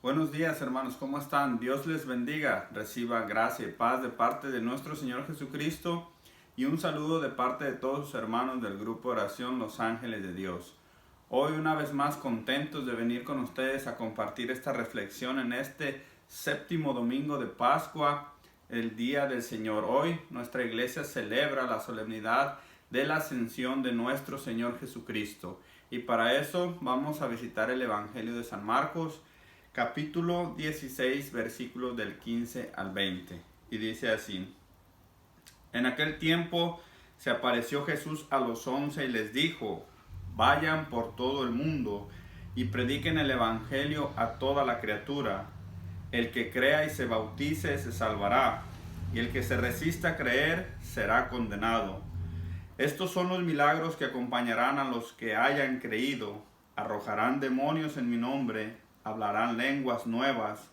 Buenos días, hermanos, ¿cómo están? Dios les bendiga, reciba gracia y paz de parte de nuestro Señor Jesucristo y un saludo de parte de todos sus hermanos del grupo Oración Los Ángeles de Dios. Hoy una vez más contentos de venir con ustedes a compartir esta reflexión en este séptimo domingo de Pascua, el día del Señor. Hoy nuestra iglesia celebra la solemnidad de la ascensión de nuestro Señor Jesucristo y para eso vamos a visitar el Evangelio de San Marcos, capítulo 16, versículos del 15 al 20. Y dice así: En aquel tiempo se apareció Jesús a los 11 y les dijo: Vayan por todo el mundo y prediquen el evangelio a toda la criatura. El que crea y se bautice se salvará, y el que se resista a creer será condenado. Estos son los milagros que acompañarán a los que hayan creído: arrojarán demonios en mi nombre, hablarán lenguas nuevas,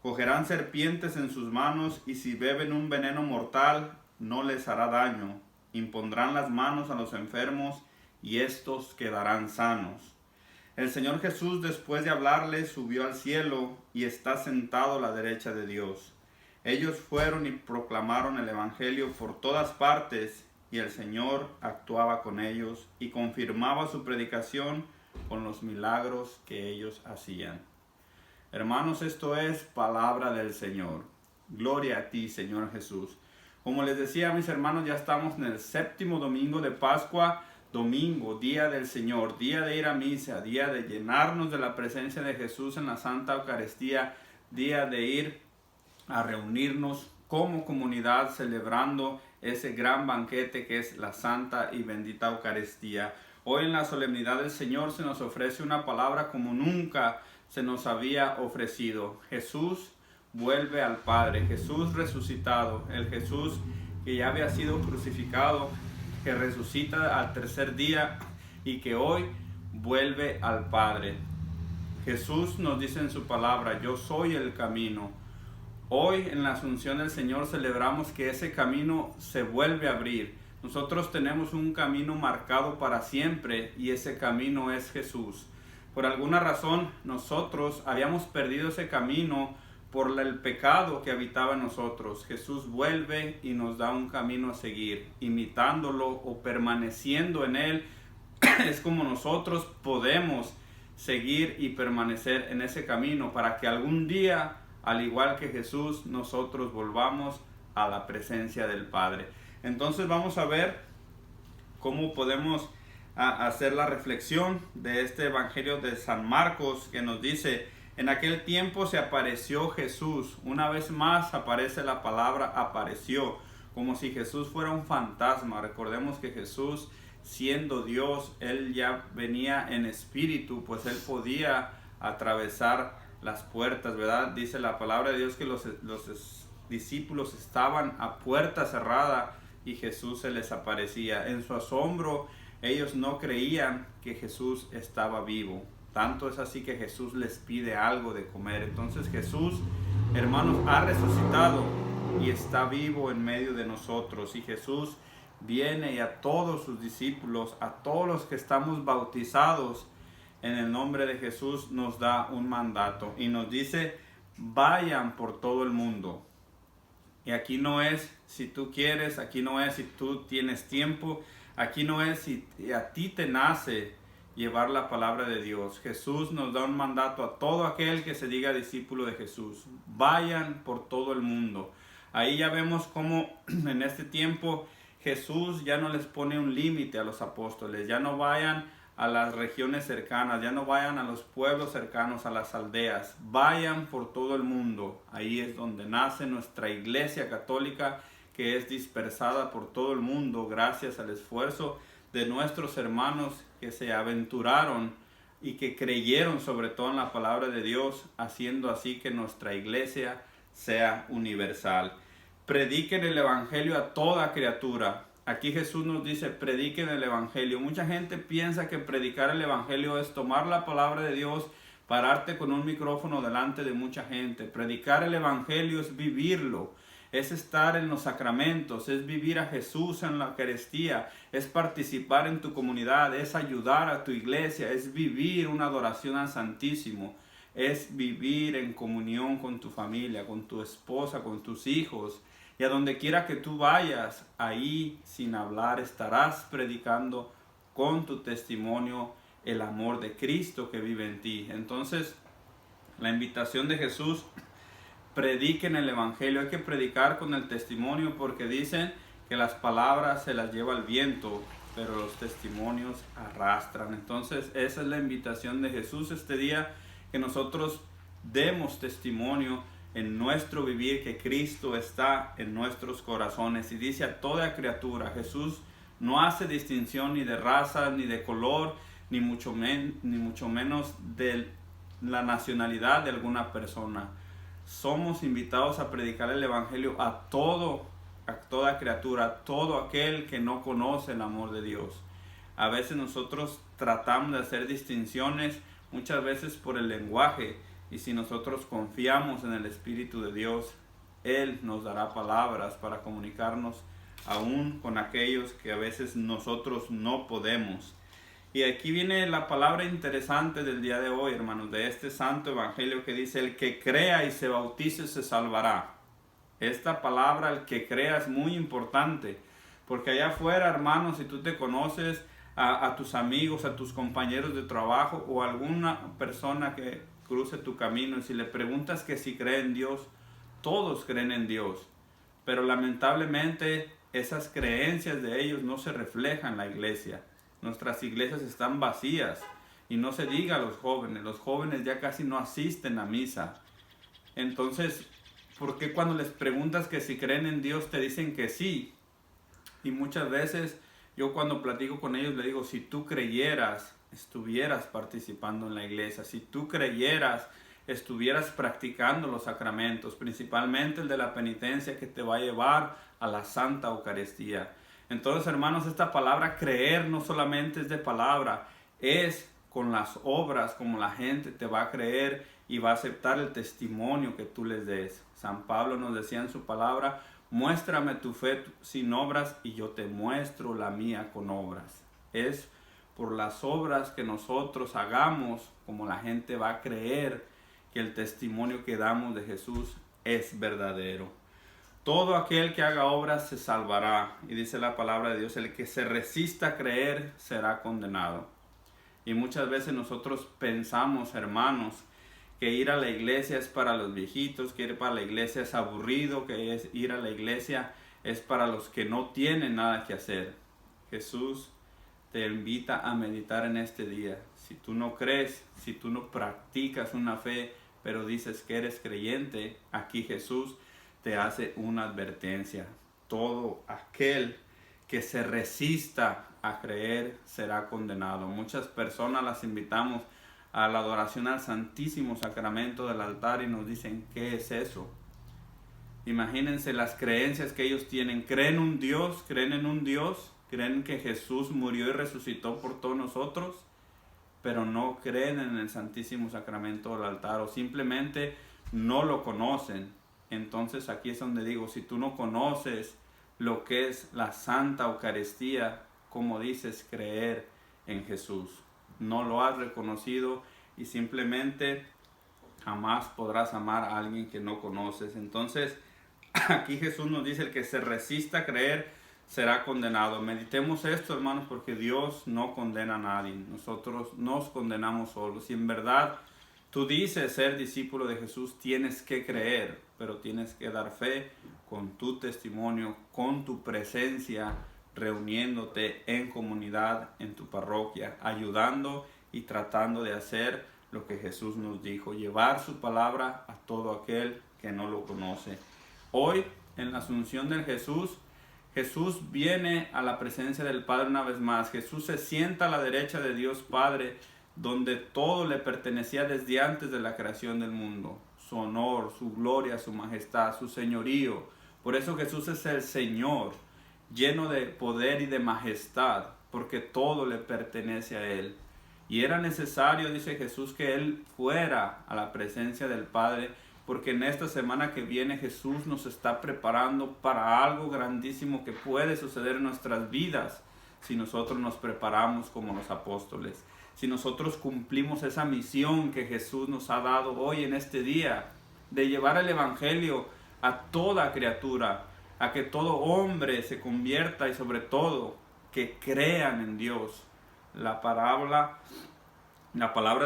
cogerán serpientes en sus manos, y si beben un veneno mortal no les hará daño. Impondrán las manos a los enfermos y éstos quedarán sanos. El Señor Jesús, después de hablarles, subió al cielo y está sentado a la derecha de Dios. Ellos fueron y proclamaron el evangelio por todas partes, y el Señor actuaba con ellos y confirmaba su predicación con los milagros que ellos hacían. Hermanos, esto es palabra del Señor. Gloria a ti, Señor Jesús. Como les decía a mis hermanos, ya estamos en el séptimo domingo de Pascua, domingo, día del Señor, día de ir a misa, día de llenarnos de la presencia de Jesús en la Santa Eucaristía, día de ir a reunirnos como comunidad celebrando ese gran banquete que es la Santa y bendita Eucaristía. Hoy en la solemnidad del Señor se nos ofrece una palabra como nunca se nos había ofrecido. Jesús vuelve al Padre, Jesús resucitado, el Jesús que ya había sido crucificado, que resucita al tercer día y que hoy vuelve al Padre. Jesús nos dice en su palabra: yo soy el camino. Hoy en la Asunción del Señor celebramos que ese camino se vuelve a abrir. Nosotros tenemos un camino marcado para siempre y ese camino es Jesús. Por alguna razón nosotros habíamos perdido ese camino por el pecado que habitaba en nosotros. Jesús vuelve y nos da un camino a seguir. Imitándolo o permaneciendo en Él es como nosotros podemos seguir y permanecer en ese camino para que algún día, al igual que Jesús, nosotros volvamos a la presencia del Padre. Entonces vamos a ver cómo podemos hacer la reflexión de este Evangelio de San Marcos, que nos dice: en aquel tiempo se apareció Jesús. Una vez más aparece la palabra apareció, como si Jesús fuera un fantasma. Recordemos que Jesús, siendo Dios, Él ya venía en espíritu, pues Él podía atravesar las puertas, ¿verdad? Dice la palabra de Dios que los discípulos estaban a puerta cerrada y Jesús se les aparecía. En su asombro, ellos no creían que Jesús estaba vivo. Tanto es así que Jesús les pide algo de comer. Entonces Jesús, hermanos, ha resucitado y está vivo en medio de nosotros. Y Jesús viene y a todos sus discípulos, a todos los que estamos bautizados en el nombre de Jesús, nos da un mandato y nos dice: vayan por todo el mundo. Y aquí no es si tú quieres, aquí no es si tú tienes tiempo, aquí no es si a ti te nace llevar la palabra de Dios. Jesús nos da un mandato a todo aquel que se diga discípulo de Jesús: vayan por todo el mundo. Ahí ya vemos cómo en este tiempo Jesús ya no les pone un límite a los apóstoles. Ya no vayan a las regiones cercanas, ya no vayan a los pueblos cercanos, a las aldeas. Vayan por todo el mundo. Ahí es donde nace nuestra iglesia católica, que es dispersada por todo el mundo gracias al esfuerzo de nuestros hermanos que se aventuraron y que creyeron sobre todo en la palabra de Dios, haciendo así que nuestra iglesia sea universal. Prediquen el evangelio a toda criatura. Aquí Jesús nos dice: prediquen el evangelio. Mucha gente piensa que predicar el evangelio es tomar la palabra de Dios, pararte con un micrófono delante de mucha gente. Predicar el evangelio es vivirlo, es estar en los sacramentos, es vivir a Jesús en la Eucaristía, es participar en tu comunidad, es ayudar a tu iglesia, es vivir una adoración al Santísimo. es vivir en comunión con tu familia, con tu esposa, con tus hijos. Y a donde quiera que tú vayas, ahí sin hablar estarás predicando con tu testimonio el amor de Cristo que vive en ti. Entonces, la invitación de Jesús: prediquen el Evangelio. Hay que predicar con el testimonio, porque dicen que las palabras se las lleva el viento, pero los testimonios arrastran. Entonces esa es la invitación de Jesús este día, que nosotros demos testimonio en nuestro vivir, que Cristo está en nuestros corazones. Y dice a toda criatura, Jesús no hace distinción ni de raza, ni de color, ni mucho menos de la nacionalidad de alguna persona. Somos invitados a predicar el Evangelio a toda criatura, a todo aquel que no conoce el amor de Dios. A veces nosotros tratamos de hacer distinciones, muchas veces por el lenguaje, y si nosotros confiamos en el Espíritu de Dios, Él nos dará palabras para comunicarnos aún con aquellos que a veces nosotros no podemos. Y aquí viene la palabra interesante del día de hoy, hermanos, de este santo evangelio, que dice: el que crea y se bautice se salvará. Esta palabra, el que crea, es muy importante, porque allá afuera, hermanos, si tú te conoces a tus amigos, a tus compañeros de trabajo o a alguna persona que cruce tu camino, y si le preguntas que si cree en Dios, todos creen en Dios, pero lamentablemente esas creencias de ellos no se reflejan en la iglesia. Nuestras iglesias están vacías, y no se diga a los jóvenes ya casi no asisten a misa. Entonces, ¿por qué cuando les preguntas que si creen en Dios te dicen que sí? Y muchas veces yo cuando platico con ellos les digo: si tú creyeras, estuvieras participando en la iglesia. Si tú creyeras, estuvieras practicando los sacramentos, principalmente el de la penitencia, que te va a llevar a la Santa Eucaristía. Entonces, hermanos, esta palabra creer no solamente es de palabra, es con las obras como la gente te va a creer y va a aceptar el testimonio que tú les des. San Pablo nos decía en su palabra: muéstrame tu fe sin obras y yo te muestro la mía con obras. Es por las obras que nosotros hagamos como la gente va a creer que el testimonio que damos de Jesús es verdadero. Todo aquel que haga obras se salvará. Y dice la palabra de Dios: el que se resista a creer será condenado. Y muchas veces nosotros pensamos, hermanos, que ir a la iglesia es para los viejitos, que ir para la iglesia es aburrido, que ir a la iglesia es para los que no tienen nada que hacer. Jesús te invita a meditar en este día. Si tú no crees, si tú no practicas una fe, pero dices que eres creyente, aquí Jesús te hace una advertencia: todo aquel que se resista a creer será condenado. Muchas personas las invitamos a la adoración al Santísimo Sacramento del altar y nos dicen: ¿qué es eso? Imagínense las creencias que ellos tienen. ¿Creen en un Dios? ¿Creen que Jesús murió y resucitó por todos nosotros? Pero no creen en el Santísimo Sacramento del altar, o simplemente no lo conocen. Entonces aquí es donde digo: si tú no conoces lo que es la Santa Eucaristía, ¿cómo dices creer en Jesús? No lo has reconocido y simplemente jamás podrás amar a alguien que no conoces. Entonces aquí Jesús nos dice: el que se resista a creer será condenado. Meditemos esto, hermanos, porque Dios no condena a nadie. Nosotros nos condenamos solos. Si en verdad tú dices ser discípulo de Jesús, tienes que creer, pero tienes que dar fe con tu testimonio, con tu presencia, reuniéndote en comunidad, en tu parroquia, ayudando y tratando de hacer lo que Jesús nos dijo: llevar su palabra a todo aquel que no lo conoce. Hoy, en la Asunción del Jesús viene a la presencia del Padre una vez más. Jesús se sienta a la derecha de Dios Padre, donde todo le pertenecía desde antes de la creación del mundo: su honor, su gloria, su majestad, su señorío. Por eso Jesús es el Señor, lleno de poder y de majestad, porque todo le pertenece a Él. Y era necesario, dice Jesús, que Él fuera a la presencia del Padre, porque en esta semana que viene Jesús nos está preparando para algo grandísimo que puede suceder en nuestras vidas si nosotros nos preparamos como los apóstoles. si nosotros cumplimos esa misión que Jesús nos ha dado hoy en este día, de llevar el Evangelio a toda criatura, a que todo hombre se convierta y sobre todo que crean en Dios. La palabra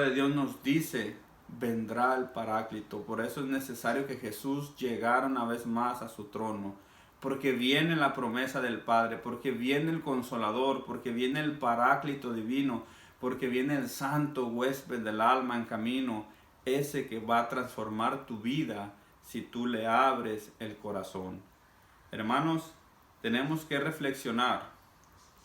de Dios nos dice, vendrá el Paráclito. Por eso es necesario que Jesús llegara una vez más a su trono, porque viene la promesa del Padre, porque viene el Consolador, porque viene el Paráclito divino, porque viene el santo huésped del alma en camino, ese que va a transformar tu vida si tú le abres el corazón. Hermanos, tenemos que reflexionar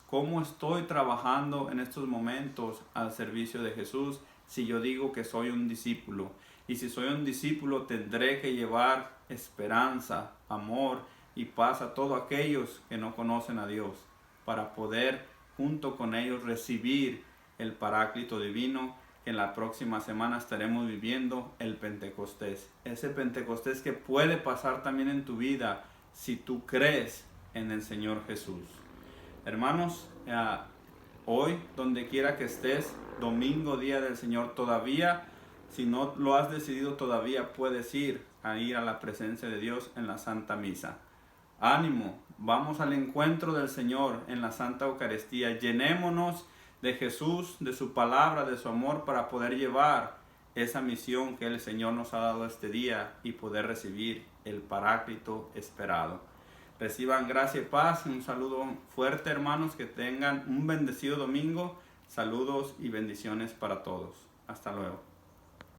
cómo estoy trabajando en estos momentos al servicio de Jesús si yo digo que soy un discípulo. Y si soy un discípulo tendré que llevar esperanza, amor y paz a todos aquellos que no conocen a Dios, para poder junto con ellos recibir el Paráclito divino. En la próxima semana estaremos viviendo el Pentecostés. Ese Pentecostés que puede pasar también en tu vida si tú crees en el Señor Jesús. Hermanos, hoy, donde quiera que estés, domingo, día del Señor, todavía, si no lo has decidido todavía, puedes ir a la presencia de Dios en la Santa Misa. Ánimo, vamos al encuentro del Señor en la Santa Eucaristía. Llenémonos de Jesús, de su palabra, de su amor, para poder llevar esa misión que el Señor nos ha dado este día y poder recibir el Paráclito esperado. Reciban gracia y paz. Un saludo fuerte, hermanos, que tengan un bendecido domingo. Saludos y bendiciones para todos. Hasta luego.